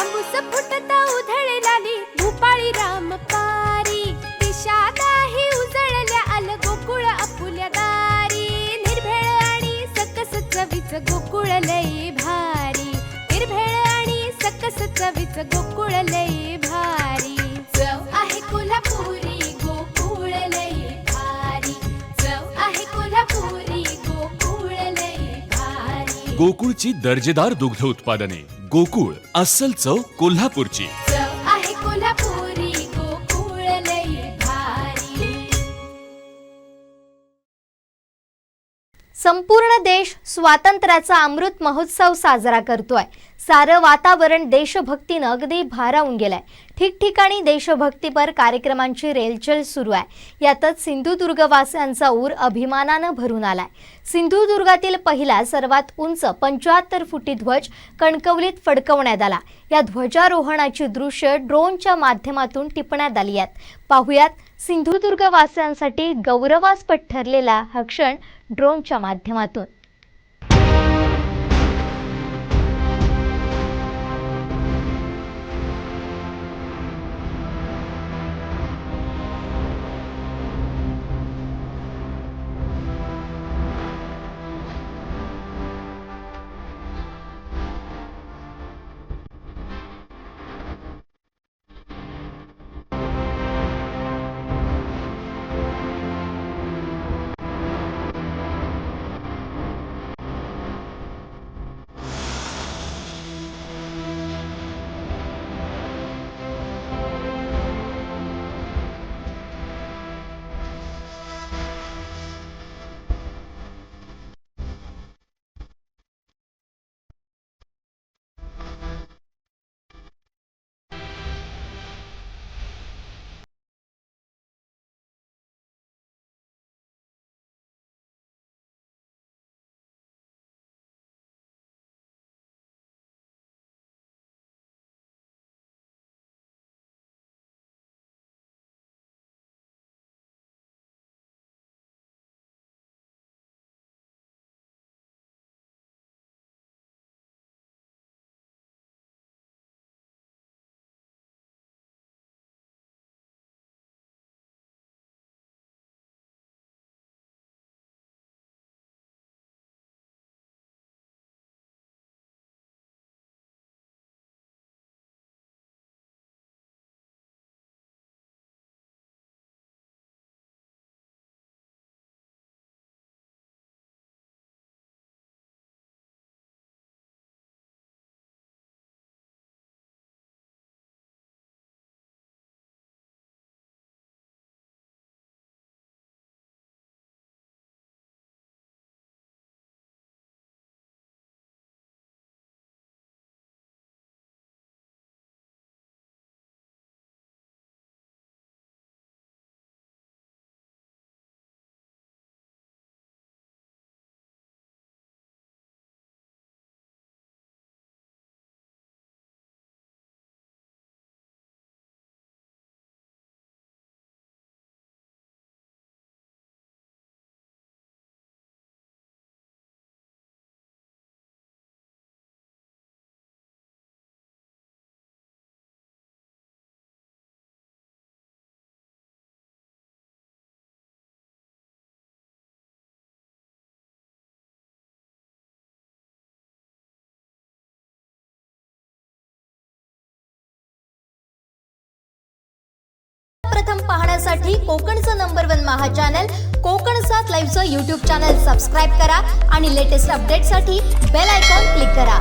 तांबूस फुटता उधळलाली भूपाळी रामपारी दिशा नाही उजळल्या आल गोकुळ आपुल्या दारी निर्भेळ आणि सकस चवीच गोकुळ लई भारी निर्भेळ आणि सकस चवीच गोकुळ लई भारी चव आहे कोल्हापुरी गोकुळ लई भारी चव आहे कोल्हापुरी गोकुळ लई भारी गोकुळची दर्जेदार दुग्ध उत्पादने गोकुळ अस्सल चव कोल्हापूरची चव आहे कोल्हापुरी गोकुळ लई भारी। संपूर्ण देश स्वातंत्र्याचा अमृत महोत्सव साजरा करतोय। सारं वातावरण देशभक्तीनं अगदी भारावून गेलंय। ठिकठिकाणी देशभक्तीपर कार्यक्रमांची रेलचल सुरू आहे। यातच सिंधुदुर्गवासियांचा ऊर अभिमानानं भरून आलाय। सिंधुदुर्गातील पहिला सर्वात उंच 75 फुटी ध्वज कणकवलीत फडकवण्यात आला। या ध्वजारोहणाची दृश्य ड्रोनच्या माध्यमातून टिपण्यात आली आहेत। पाहुयात सिंधुदुर्गवासियांसाठी गौरवास्पद ठरलेला हा क्षण ड्रोनच्या माध्यमातून। प्रथम पाहण्यासाठी कोकणचं नंबर 1 महा चॅनल कोकण 7 लाईव्हचं YouTube चॅनल सबस्क्राइब करा आणि लेटेस्ट अपडेटसाठी बेल आयकॉन क्लिक करा।